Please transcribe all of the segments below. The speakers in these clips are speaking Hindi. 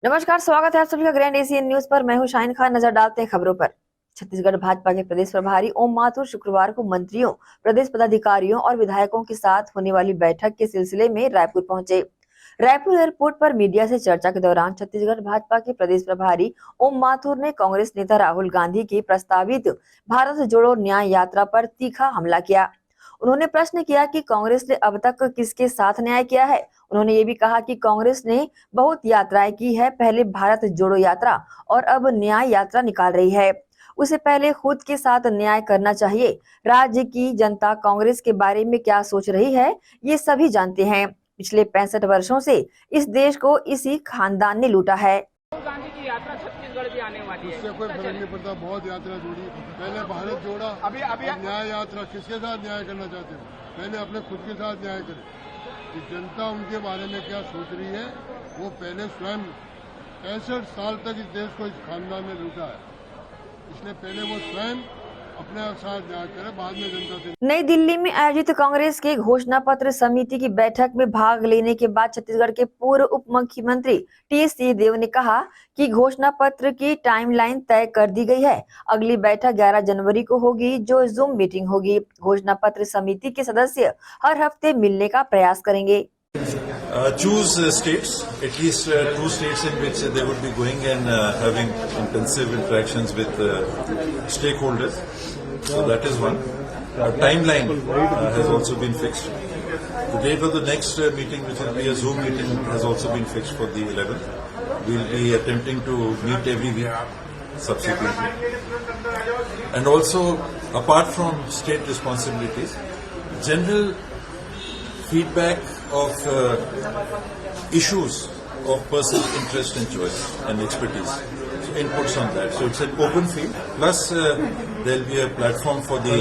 नमस्कार, स्वागत है आप सभी का ग्रैंड एशियन न्यूज पर। मैं हूं शाहीन खान। नजर डालते हैं खबरों पर। छत्तीसगढ़ भाजपा के प्रदेश प्रभारी ओम माथुर शुक्रवार को मंत्रियों, प्रदेश पदाधिकारियों और विधायकों के साथ होने वाली बैठक के सिलसिले में रायपुर पहुंचे। रायपुर एयरपोर्ट पर मीडिया से चर्चा के दौरान छत्तीसगढ़ भाजपा के प्रदेश प्रभारी ओम माथुर ने कांग्रेस नेता राहुल गांधी की प्रस्तावित भारत जोड़ो न्याय यात्रा पर तीखा हमला किया। उन्होंने प्रश्न किया कि कांग्रेस ने अब तक किसके साथ न्याय किया है। उन्होंने ये भी कहा कि कांग्रेस ने बहुत यात्राएं की है, पहले भारत जोड़ो यात्रा और अब न्याय यात्रा निकाल रही है। उसे पहले खुद के साथ न्याय करना चाहिए। राज्य की जनता कांग्रेस के बारे में क्या सोच रही है, ये सभी जानते हैं। पिछले 65 वर्षों से इस देश को इसी खानदान ने लूटा है। गांधी की यात्रा छत्तीसगढ़ भी आने वाली है। इससे कोई फर्क नहीं पड़ता। बहुत यात्रा जोड़ी, पहले भारत जोड़ा, अभी न्याय यात्रा। किसके साथ न्याय करना चाहते हो? पहले अपने खुद के साथ न्याय करें कि जनता उनके बारे में क्या सोच रही है। वो पहले स्वयं 65 साल तक इस देश को इस खानदान ने लूटा है, इसलिए पहले वो स्वयं अपने साथ न्याय करे, बाद में जनता से। नई दिल्ली में आयोजित कांग्रेस के घोषणा पत्र समिति की बैठक में भाग लेने के बाद छत्तीसगढ़ के पूर्व उप मुख्यमंत्री टी सिंहदेव ने कहा कि घोषणा पत्र की टाइमलाइन तय कर दी गई है। अगली बैठक 11 जनवरी को होगी, जो जूम मीटिंग होगी। घोषणा पत्र समिति के सदस्य हर हफ्ते मिलने का प्रयास करेंगे। Choose states, at least 2 states in which they would be going and having intensive interactions with stakeholders. So that is one. Timeline has also been fixed. The date of the next meeting, which will be a Zoom meeting, has also been fixed for the 11th. We'll be attempting to meet every week subsequently. And also, apart from state responsibilities, general feedback of issues of personal interest and choice and expertise. So inputs on that. So it's an open field. Plus there'll be a platform for the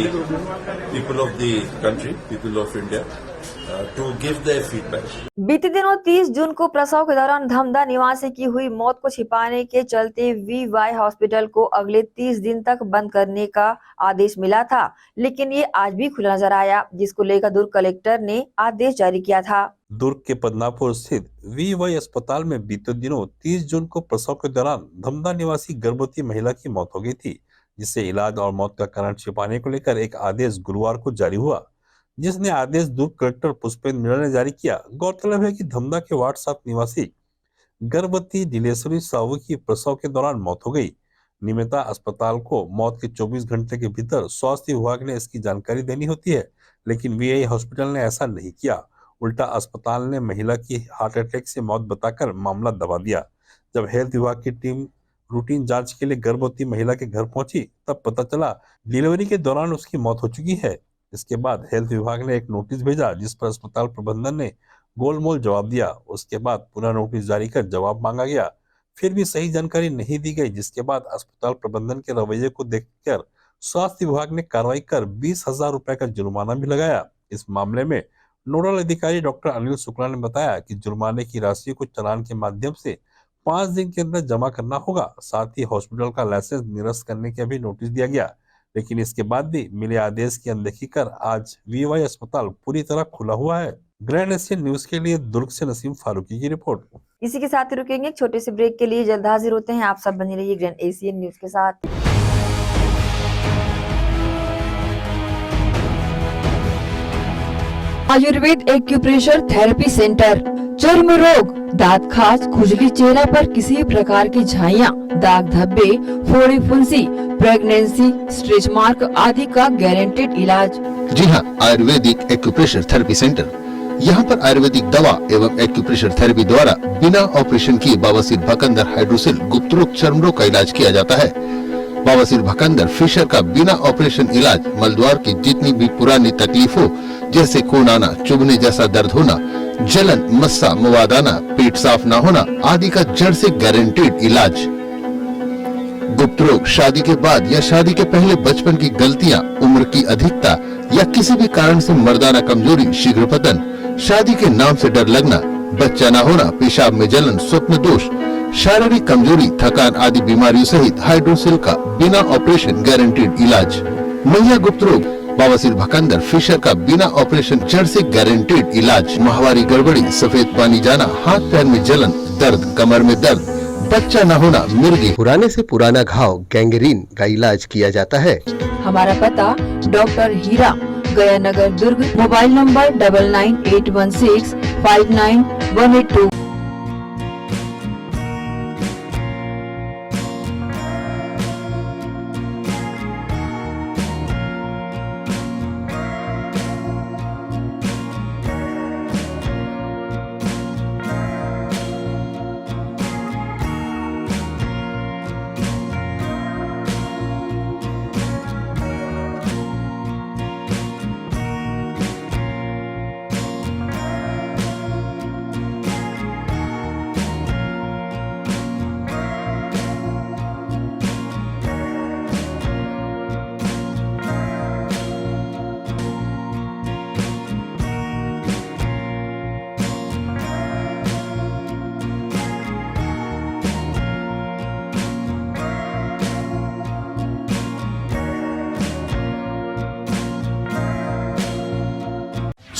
people of the country, people of India, to give their feedback. बीते दिनों 30 जून को प्रसव के दौरान धमदा निवासी की हुई मौत को छिपाने के चलते वीवाई हॉस्पिटल को अगले 30 दिन तक बंद करने का आदेश मिला था, लेकिन ये आज भी खुला नजर आया, जिसको लेकर दुर्ग कलेक्टर ने आदेश जारी किया था। दुर्ग के पदनापुर स्थित वीवाई अस्पताल में बीते दिनों 30 जून को प्रसव के दौरान धमदा निवासी गर्भवती महिला की मौत हो गई थी, जिससे इलाज और मौत का कारण छिपाने को लेकर एक आदेश गुरुवार को जारी हुआ, जिसने आदेश दुर्ग कलेक्टर पुष्पेंद्र मीणा ने जारी किया। गौरतलब है कि धमदा के वार्ड 7 निवासी गर्भवती नीलेश्वरी साहू की प्रसव के दौरान मौत हो गई। निमिता अस्पताल को मौत के 24 घंटे के भीतर स्वास्थ्य विभाग ने इसकी जानकारी देनी होती है, लेकिन वीआई हॉस्पिटल ने ऐसा नहीं किया। उल्टा अस्पताल ने महिला की हार्ट अटैक से मौत बताकर मामला दबा दिया। जब हेल्थ विभाग की टीम रूटीन जांच के लिए गर्भवती महिला के घर पहुंची, तब पता चला डिलीवरी के दौरान उसकी मौत हो चुकी है। इसके बाद हेल्थ विभाग ने एक नोटिस भेजा, जिस पर अस्पताल प्रबंधन ने गोलमोल जवाब दिया। उसके बाद पुनः नोटिस जारी कर जवाब मांगा गया, फिर भी सही जानकारी नहीं दी गई, जिसके बाद अस्पताल प्रबंधन के रवैये को देखकर स्वास्थ्य विभाग ने कार्रवाई कर 20,000 रुपए का जुर्माना भी लगाया। इस मामले में नोडल अधिकारी डॉक्टर अनिल शुक्ला ने बताया कि जुर्माने की राशि को चालान के माध्यम से 5 दिन के अंदर जमा करना होगा। साथ ही हॉस्पिटल का लाइसेंस निरस्त करने का भी नोटिस दिया गया, लेकिन इसके बाद भी मिले आदेश की अनदेखी कर आज वीवाई अस्पताल पूरी तरह खुला हुआ है। ग्रैंड एशियन न्यूज के लिए दुर्ग से नसीम फारूकी की रिपोर्ट। इसी के साथ ही रुकेंगे एक छोटे से ब्रेक के लिए। जल्द हाजिर होते हैं। आप सब बने रहिए ग्रैंड एशियन न्यूज के साथ। आयुर्वेद एक्यूप्रेशर थेरेपी सेंटर, चर्म रोग, दांत खाज, खुजली, चेहरा पर किसी प्रकार की झाइयाँ, दाग धब्बे, फोड़ी फुंसी, प्रेगनेंसी, स्ट्रेच मार्क आदि का गारंटेड इलाज। जी हाँ, आयुर्वेदिक एक्यूप्रेशर थेरेपी सेंटर। यहाँ पर आयुर्वेदिक दवा एवं एक्यूप्रेशर थेरेपी द्वारा बिना ऑपरेशन किए बवासीर, भकंदर, हाइड्रोसिल, गुप्त रोग, चर्म रोग का इलाज किया जाता है। बवासीर, भकंदर, फिशर का बिना ऑपरेशन इलाज मलद्वार की जितनी भी पुरानी तकलीफ हो, जैसे खून आना, चुभने जैसा दर्द होना, जलन, मस्सा, मवाद आना, पेट साफ न होना आदि का जड़ से गारंटेड इलाज। गुप्त रोग, शादी के बाद या शादी के पहले बचपन की गलतियां, उम्र की अधिकता या किसी भी कारण से मर्दाना कमजोरी, शीघ्र पतन, शादी के नाम से डर लगना, बच्चा न होना, पेशाब में जलन, स्वप्न दोष, शारीरिक कमजोरी, थकान आदि बीमारियों सहित हाइड्रोसिल का बिना ऑपरेशन गारंटेड इलाज। महिला गुप्त रोग, बवासीर, भकंदर, फिशर का बिना ऑपरेशन जड़ से गारंटेड इलाज। माहवारी गड़बड़ी, सफेद पानी जाना, हाथ पैर में जलन, दर्द, कमर में दर्द, बच्चा न होना, मिर्गी, पुराने से पुराना घाव, गैंग्रीन का इलाज किया जाता है। हमारा पता doctor Hira, Gaya Nagar, Durg. Mobile number 9981659182।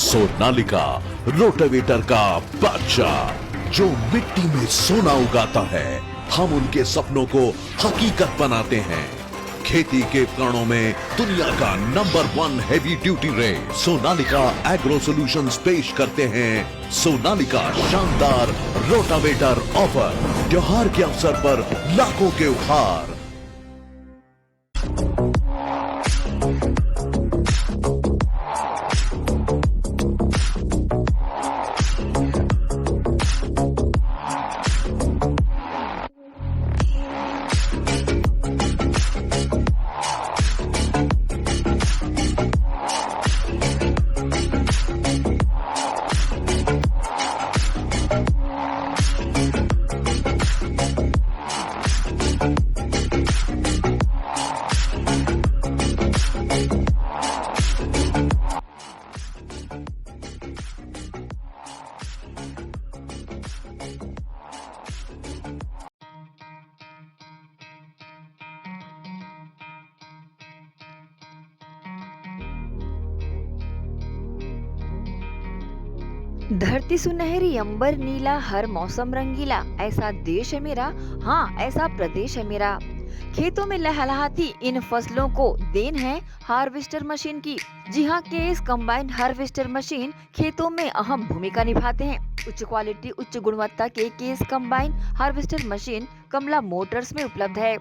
Sonalika rotavator का बादशाह जो मिट्टी में सोना उगाता है। हम उनके सपनों को हकीकत बनाते हैं। खेती के उपकरणों में दुनिया का number 1 heavy duty rate Sonalika agro solutions पेश करते हैं। सोनालिका शानदार रोटावेटर ऑफर, त्योहार के अवसर पर लाखों के उपहार। धरती सुनहरी, अंबर नीला, हर मौसम रंगीला, ऐसा देश है मेरा, हाँ ऐसा प्रदेश है मेरा। खेतों में लहलहाती इन फसलों को देन है हार्वेस्टर मशीन की। जी हाँ, केस कंबाइन हार्वेस्टर मशीन खेतों में अहम भूमिका निभाते हैं। उच्च क्वालिटी, उच्च गुणवत्ता के केस कंबाइन हार्वेस्टर मशीन कमला मोटर्स में उपलब्ध है।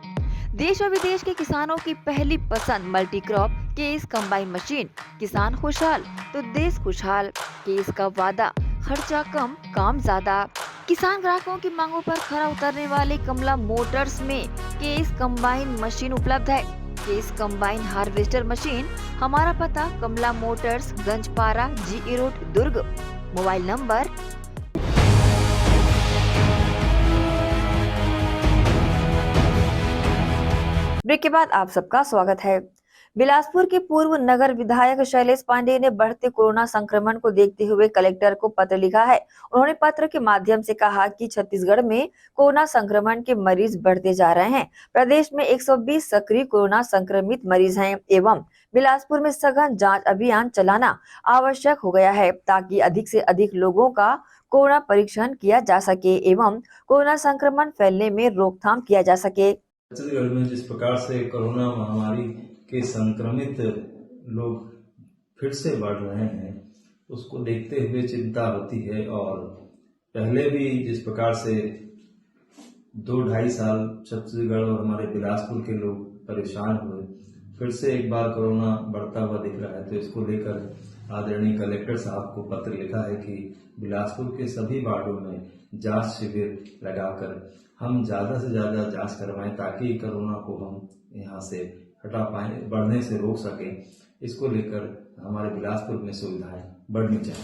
देश और विदेश के किसानों की पहली पसंद multi crop case combine machine. किसान खुशहाल तो देश खुशहाल। केस का वादा, खर्चा कम, काम ज्यादा। किसान ग्राहकों की मांगों पर खरा उतरने वाले कमला मोटर्स में केस कंबाइन मशीन उपलब्ध है। Case combine harvester machine. हमारा पता कमला मोटर्स, गंजपारा, GE रोड, दुर्ग। मोबाइल नंबर ब्रेक के बाद आप सबका स्वागत है। बिलासपुर के पूर्व नगर विधायक शैलेश पांडेय ने बढ़ते कोरोना संक्रमण को देखते हुए कलेक्टर को पत्र लिखा है। उन्होंने पत्र के माध्यम से कहा कि छत्तीसगढ़ में कोरोना संक्रमण के मरीज बढ़ते जा रहे हैं। प्रदेश में 120 सक्रिय कोरोना संक्रमित मरीज हैं एवं बिलासपुर में सघन जांच अभियान चलाना आवश्यक हो गया है ताकि अधिक से अधिक लोगों का कोरोना परीक्षण किया जा सके एवं कोरोना संक्रमण फैलने में रोकथाम किया जा सके। छत्तीसगढ़ में जिस प्रकार से कोरोना महामारी के संक्रमित लोग फिर से बढ़ रहे हैं, उसको देखते हुए चिंता होती है। और पहले भी जिस प्रकार से 2-2.5 साल छत्तीसगढ़ और हमारे बिलासपुर के लोग परेशान हुए, फिर से एक बार कोरोना बढ़ता हुआ दिख रहा है। तो इसको लेकर आदरणीय कलेक्टर साहब को पत्र लिखा है कि बिलासपुर के सभी वार्डों में जांच शिविर लगाकर हम ज्यादा से ज्यादा जांच करवाएं ताकि कोरोना को हम यहाँ से हटा पाए, बढ़ने से रोक सकें। इसको लेकर हमारे बिलासपुर में सुविधाएं बढ़नी चाहिए।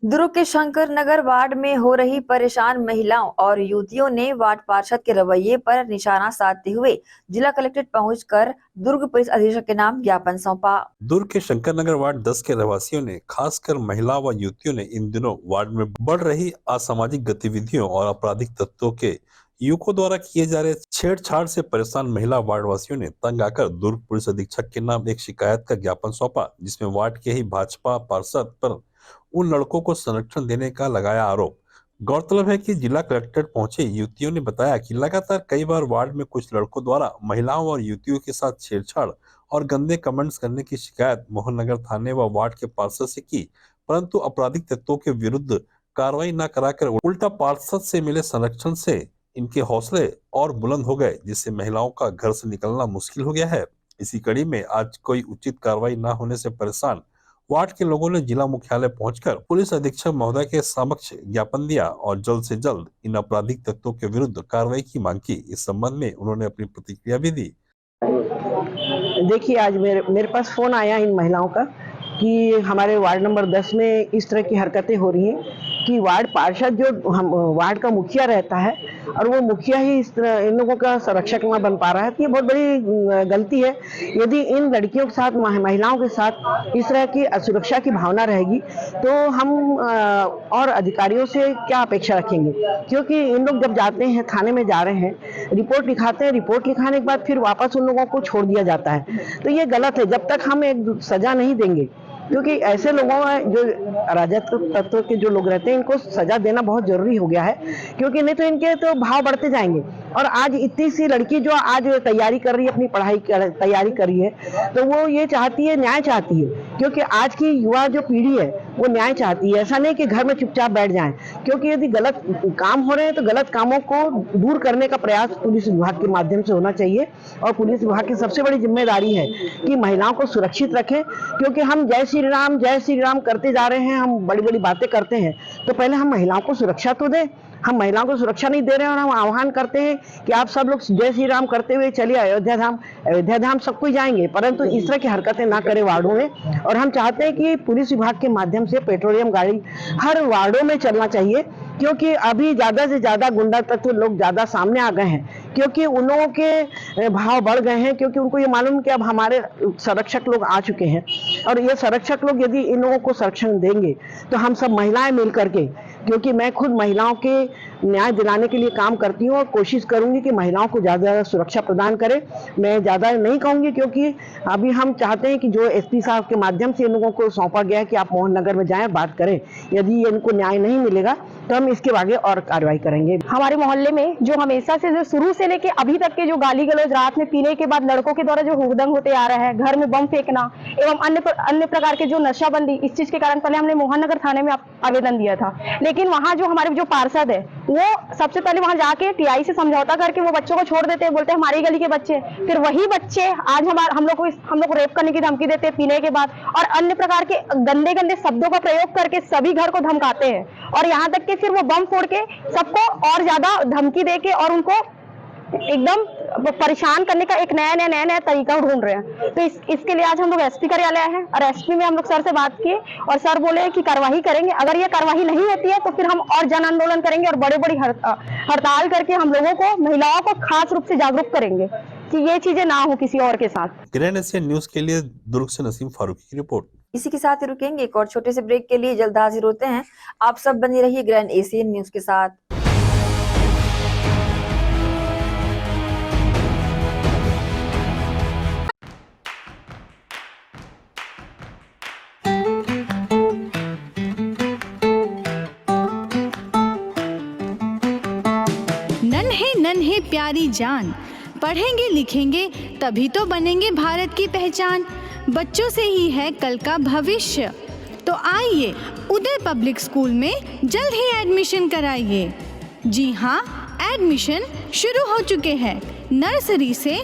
दुर्ग के शंकर नगर वार्ड में हो रही परेशान महिलाओं और युवतियों ने वार्ड पार्षद के रवैये पर निशाना साधते हुए जिला कलेक्ट्रेट पहुंचकर दुर्ग पुलिस अधीक्षक के नाम ज्ञापन सौंपा। दुर्ग के शंकर नगर वार्ड 10 के रहवासियों ने खासकर महिला व युवतियों ने इन दिनों वार्ड में बढ़ रही असामाजिक गतिविधियों और आपराधिक तत्वों के युवकों द्वारा किए जा रहे छेड़छाड़ से परेशान महिला वार्डवासियों ने तंग आकर दुर्ग पुलिस अधीक्षक के नाम एक शिकायत का ज्ञापन सौंपा, जिसमें वार्ड के ही भाजपा पार्षद पर उन लड़कों को संरक्षण देने का लगाया आरोप। गौरतलब है कि जिला कलेक्ट्रेट पहुंचे युवतियों ने बताया कि लगातार कई बार वार्ड में कुछ लड़कों द्वारा महिलाओं और युवतियों के साथ छेड़छाड़ और गंदे कमेंट्स करने की शिकायत मोहन नगर थाने व वार्ड के पार्षद से की, परंतु आपराधिक तत्वों के विरुद्ध कार्रवाई न कराकर उल्टा पार्षद से मिले संरक्षण से इनके हौसले और बुलंद हो गए, जिससे महिलाओं का घर से निकलना मुश्किल हो गया है। इसी कड़ी में आज कोई उचित कार्रवाई न होने से परेशान वार्ड के लोगों ने जिला मुख्यालय पहुंचकर पुलिस अधीक्षक महोदय के समक्ष ज्ञापन दिया और जल्द से जल्द इन आपराधिक तत्वों के विरुद्ध कार्रवाई की मांग की। इस संबंध में उन्होंने अपनी प्रतिक्रिया भी दी। देखिए, आज मेरे पास फोन आया इन महिलाओं का कि हमारे वार्ड नंबर 10 में इस तरह की हरकतें हो रही हैं कि वार्ड पार्षद जो हम वार्ड का मुखिया रहता है और वो मुखिया ही इस तरह इन लोगों का संरक्षक न बन पा रहा है। तो ये बहुत बड़ी गलती है। यदि इन लड़कियों के साथ, महिलाओं के साथ इस तरह की असुरक्षा की भावना रहेगी तो हम और अधिकारियों से क्या अपेक्षा रखेंगे, क्योंकि इन लोग जब जाते हैं थाने में जा रहे हैं, रिपोर्ट लिखाते हैं, रिपोर्ट लिखाने के बाद फिर वापस उन लोगों को छोड़ दिया जाता है। तो ये गलत है। जब तक हम एक सजा नहीं देंगे, क्योंकि ऐसे लोगों में जो अराजक तत्व के जो लोग रहते हैं इनको सजा देना बहुत जरूरी हो गया है, क्योंकि नहीं तो इनके तो भाव बढ़ते जाएंगे। और आज इतनी सी लड़की जो आज तैयारी कर रही है, अपनी पढ़ाई तैयारी कर रही है, तो वो ये चाहती है, न्याय चाहती है, क्योंकि आज की युवा जो पीढ़ी है वो न्याय चाहती है। ऐसा नहीं कि घर में चुपचाप बैठ जाएं, क्योंकि यदि गलत काम हो रहे हैं तो गलत कामों को दूर करने का प्रयास पुलिस विभाग के माध्यम से होना चाहिए। और पुलिस विभाग की सबसे बड़ी जिम्मेदारी है कि महिलाओं को सुरक्षित रखें, क्योंकि हम जय श्री राम करते जा रहे हैं, हम बड़ी बड़ी बातें करते हैं, तो पहले हम महिलाओं को सुरक्षा तो दें। हम महिलाओं को सुरक्षा नहीं दे रहे हैं और हम आह्वान करते हैं कि आप सब लोग जय श्री राम करते हुए चलिए अयोध्या धाम सब कोई जाएंगे, परंतु इस तरह की हरकतें ना करें वार्डों में। और हम चाहते हैं कि पुलिस विभाग के माध्यम से पेट्रोलियम गाड़ी हर वार्डों में चलना चाहिए, क्योंकि अभी ज्यादा से ज्यादा गुंडा तत्व लोग ज्यादा सामने आ गए हैं, क्योंकि उन लोगों के भाव बढ़ गए हैं, क्योंकि उनको ये मालूम कि अब हमारे संरक्षक लोग आ चुके हैं। और ये संरक्षक लोग यदि इन लोगों को संरक्षण देंगे तो हम सब महिलाएं मिल करके, क्योंकि मैं खुद महिलाओं के न्याय दिलाने के लिए काम करती हूँ और कोशिश करूंगी कि महिलाओं को ज़्यादा सुरक्षा प्रदान करें। मैं ज़्यादा नहीं कहूँगी, क्योंकि अभी हम चाहते हैं कि जो एसपी साहब के माध्यम से इन लोगों को सौंपा गया है कि आप मोहन नगर में जाएं, बात करें। यदि इनको न्याय नहीं मिलेगा तो हम इसके आगे और कार्रवाई करेंगे। हमारे मोहल्ले में जो हमेशा से, जो शुरू से लेके अभी तक के जो गाली गलौज रात में पीने के बाद लड़कों के द्वारा जो हुड़दंग होते आ रहा है, घर में बम फेंकना एवं अन्य प्रकार के जो नशाबंदी, इस चीज के कारण पहले हमने मोहन नगर थाने में आवेदन दिया था। लेकिन वहाँ जो हमारे जो पार्षद है वो सबसे पहले वहाँ जाके टीआई से समझौता करके वो बच्चों को छोड़ देते हैं, बोलते हैं हमारी गली के बच्चे। फिर वही बच्चे आज हम लोग को रेप करने की धमकी देते हैं पीने के बाद, और अन्य प्रकार के गंदे गंदे शब्दों का प्रयोग करके सभी घर को धमकाते हैं, और यहाँ तक कि फिर वो बम फोड़ के सबको और ज्यादा धमकी दे के और उनको एकदम परेशान करने का एक नया तरीका ढूंढ रहे हैं। तो इसके लिए आज हम लोग एसपी कार्यालय आए हैं और एसपी में हम लोग सर से बात किए और सर बोले कि कार्रवाई करेंगे। अगर ये कार्रवाई नहीं होती है तो फिर हम और जन आंदोलन करेंगे और बड़ी हड़ताल करके हम लोगों को, महिलाओं को खास रूप से जागरूक करेंगे कि ये चीजें ना हो किसी और के साथ। ग्रैंड एशियन न्यूज के लिए दुर्ग से नसीम फारूकी की रिपोर्ट। इसी के साथ ही रुकेंगे एक और छोटे से ब्रेक के लिए, जल्द हाजिर होते हैं। आप सब बने रहिए ग्रैंड एशियन न्यूज के साथ। नन्हे प्यारी जान, पढ़ेंगे लिखेंगे तभी तो बनेंगे भारत की पहचान। बच्चों से ही है कल का भविष्य, तो आइए उदय पब्लिक स्कूल में जल्द ही एडमिशन कराइए। जी हाँ, एडमिशन शुरू हो चुके हैं। नर्सरी से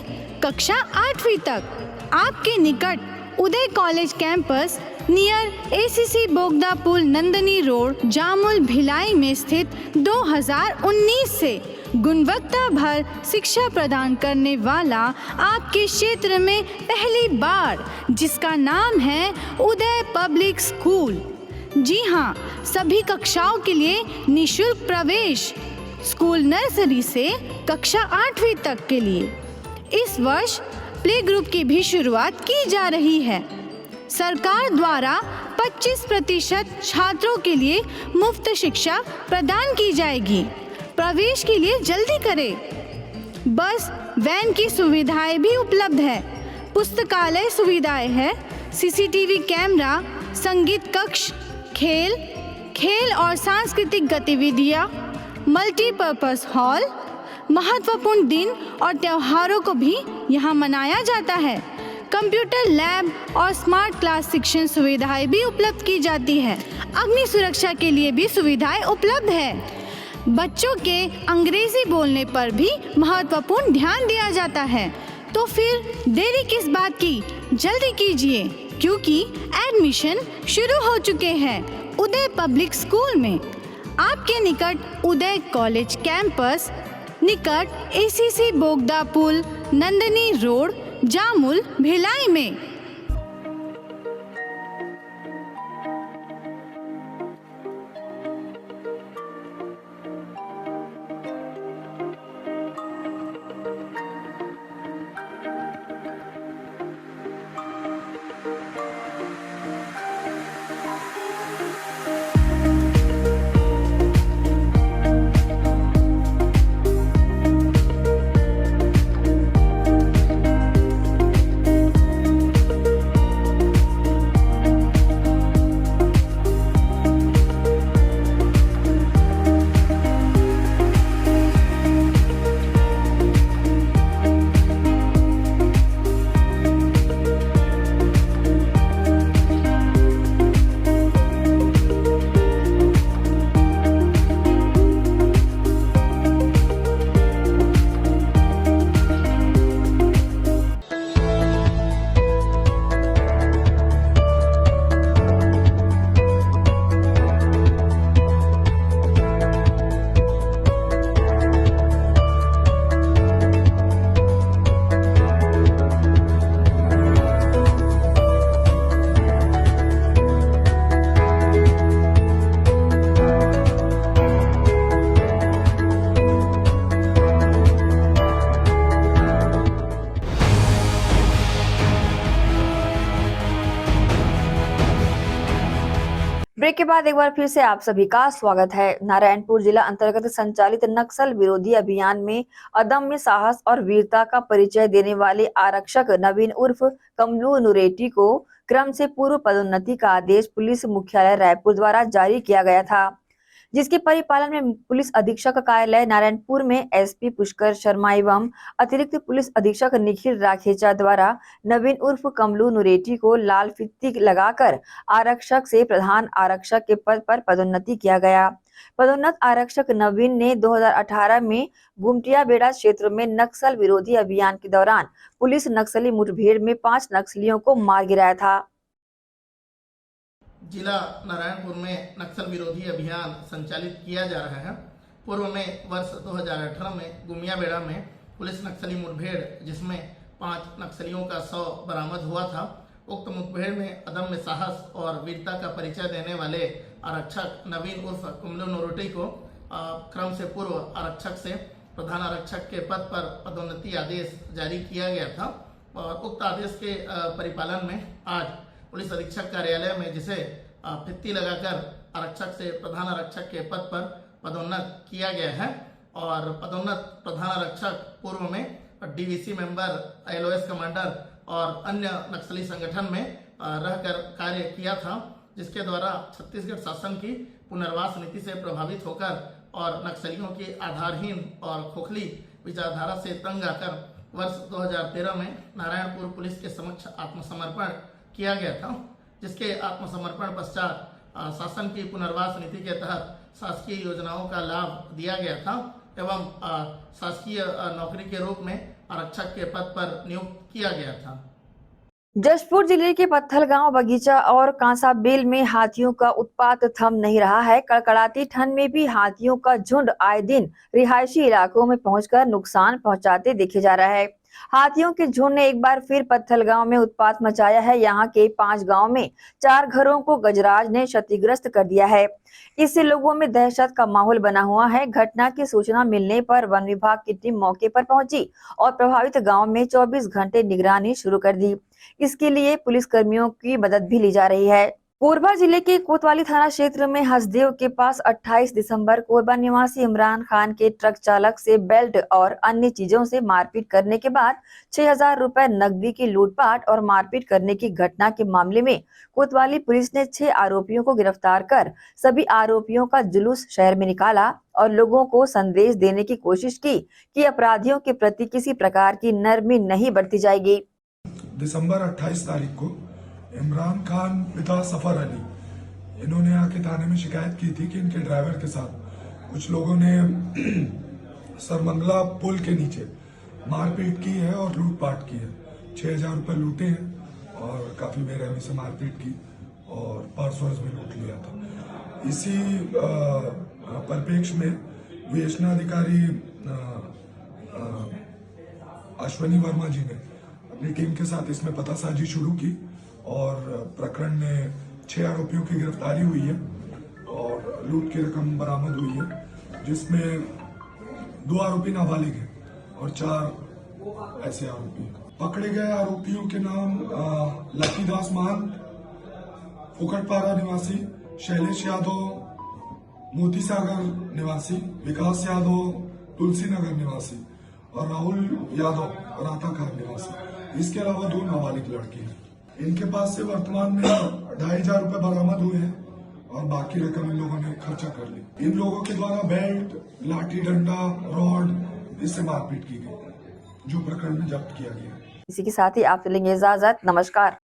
कक्षा 8वीं तक आपके निकट उदय कॉलेज कैंपस नियर एसीसी बोगदा पुल, नंदनी रोड, जामुल, भिलाई में स्थित 2019 से गुणवत्ता भर शिक्षा प्रदान करने वाला आपके क्षेत्र में पहली बार, जिसका नाम है उदय पब्लिक स्कूल। जी हाँ, सभी कक्षाओं के लिए निःशुल्क प्रवेश। स्कूल नर्सरी से कक्षा 8वीं तक के लिए इस वर्ष प्ले ग्रुप की भी शुरुआत की जा रही है। सरकार द्वारा 25% छात्रों के लिए मुफ्त शिक्षा प्रदान की जाएगी। प्रवेश के लिए जल्दी करें। बस वैन की सुविधाएं भी उपलब्ध है। पुस्तकालय सुविधाएं है, सीसीटीवी कैमरा, संगीत कक्ष, खेल और सांस्कृतिक गतिविधियां, मल्टीपर्पज हॉल, महत्वपूर्ण दिन और त्योहारों को भी यहाँ मनाया जाता है। कंप्यूटर लैब और स्मार्ट क्लास शिक्षण सुविधाएं भी उपलब्ध की जाती है। अग्नि सुरक्षा के लिए भी सुविधाएं उपलब्ध है। बच्चों के अंग्रेजी बोलने पर भी महत्वपूर्ण ध्यान दिया जाता है। तो फिर देरी किस बात की, जल्दी कीजिए क्योंकि एडमिशन शुरू हो चुके हैं उदय पब्लिक स्कूल में। आपके निकट उदय कॉलेज कैंपस निकट एसीसी बोगदा पुल, नंदनी रोड, जामुल, भिलाई में। ब्रेक के बाद एक बार फिर से आप सभी का स्वागत है। नारायणपुर जिला अंतर्गत संचालित नक्सल विरोधी अभियान में अदम्य साहस और वीरता का परिचय देने वाले आरक्षक नवीन उर्फ कमलू नुरेटी को क्रम से पूर्व पदोन्नति का आदेश पुलिस मुख्यालय रायपुर द्वारा जारी किया गया था, जिसके परिपालन में पुलिस अधीक्षक कार्यालय नारायणपुर में एसपी पुष्कर शर्मा एवं अतिरिक्त पुलिस अधीक्षक निखिल राखेचा द्वारा नवीन उर्फ कमलू नुरेटी को लाल फित्ती लगाकर आरक्षक से प्रधान आरक्षक के पद पर पदोन्नति किया गया। पदोन्नत आरक्षक नवीन ने 2018 में गुमटिया बेड़ा क्षेत्र में नक्सल विरोधी अभियान के दौरान पुलिस नक्सली मुठभेड़ में 5 नक्सलियों को मार गिराया था। जिला नारायणपुर में नक्सल विरोधी अभियान संचालित किया जा रहा है। पूर्व में वर्ष 2018 में गुमिया बेड़ा में पुलिस नक्सली मुठभेड़ जिसमें 5 नक्सलियों का शव बरामद हुआ था। उक्त मुठभेड़ में अदम्य साहस और वीरता का परिचय देने वाले आरक्षक नवीन उर्फ कमलू नुरेटी को क्रम से पूर्व आरक्षक से प्रधान आरक्षक के पद पर पदोन्नति आदेश जारी किया गया था और उक्त आदेश के परिपालन में आज पुलिस अधीक्षक कार्यालय में जिसे फित्ती लगाकर आरक्षक से प्रधान आरक्षक के पद पर पदोन्नत किया गया है और पदोन्नत प्रधान आरक्षक पूर्व में डीवीसी मेंबर, LOS कमांडर और अन्य नक्सली संगठन में रहकर कार्य किया था, जिसके द्वारा छत्तीसगढ़ शासन की पुनर्वास नीति से प्रभावित होकर और नक्सलियों की आधारहीन और खोखली विचारधारा से तंग आकर वर्ष 2013 में नारायणपुर पुलिस के समक्ष आत्मसमर्पण किया गया था, जिसके आत्मसमर्पण पश्चात शासन की पुनर्वास नीति के तहत शासकीय योजनाओं का लाभ दिया गया था एवं शासकीय नौकरी के रूप में आरक्षक के पद पर नियुक्त किया गया था। जशपुर जिले के पत्थलगांव, बगीचा और कांसाबेल में हाथियों का उत्पात थम नहीं रहा है। कड़कड़ाती ठंड में भी हाथियों का झुंड आए दिन रिहायशी इलाकों में पहुंचकर नुकसान पहुंचाते देखे जा रहा है। हाथियों के झुंड ने एक बार फिर पत्थलगांव में उत्पात मचाया है। यहाँ के 5 गांव में 4 घरों को गजराज ने क्षतिग्रस्त कर दिया है। इससे लोगों में दहशत का माहौल बना हुआ है। घटना की सूचना मिलने पर वन विभाग की टीम मौके पर पहुंची और प्रभावित गांव में 24 घंटे निगरानी शुरू कर दी। इसके लिए पुलिस कर्मियों की मदद भी ली जा रही है। कोरबा जिले के कोतवाली थाना क्षेत्र में हसदेव के पास 28 दिसंबर कोरबा निवासी इमरान खान के ट्रक चालक से बेल्ट और अन्य चीजों से मारपीट करने के बाद 6,000 रुपए नकदी की लूटपाट और मारपीट करने की घटना के मामले में कोतवाली पुलिस ने 6 आरोपियों को गिरफ्तार कर सभी आरोपियों का जुलूस शहर में निकाला और लोगों को संदेश देने की कोशिश की कि अपराधियों के प्रति किसी प्रकार की नरमी नहीं बरती जाएगी। दिसंबर 28 तारीख को इमरान खान पिता सफर अली इन्होंने आके थाने में शिकायत की थी कि इनके ड्राइवर के साथ कुछ लोगों ने सरमंगला पुल के नीचे मारपीट की है और लूटपाट की है। 6,000 रुपए लूटे हैं और काफी बेरहमी से मारपीट की और पर्स वर्स भी लूट लिया था। इसी परिप्रेक्ष्य में विवेचना अधिकारी अश्वनी वर्मा जी ने अपनी टीम के साथ इसमें पतासाजी शुरू की और प्रकरण में 6 आरोपियों की गिरफ्तारी हुई है और लूट की रकम बरामद हुई है, जिसमें 2 आरोपी नाबालिग हैं और 4 ऐसे आरोपी। पकड़े गए आरोपियों के नाम लकीदास महंत, फुकटपारा निवासी, शैलेश यादव मोती सागर निवासी, विकास यादव तुलसी नगर निवासी और राहुल यादव राताखार निवासी। इसके अलावा 2 नाबालिग लड़की हैं। इनके पास से वर्तमान में 2,500 रुपए बरामद हुए हैं और बाकी रकम इन लोगों ने खर्चा कर ली। इन लोगों के द्वारा बेल्ट, लाठी डंडा, रॉड इससे मारपीट की गई, जो प्रकरण में जब्त किया गया। इसी के साथ ही आप चलेंगे इजाजत। नमस्कार।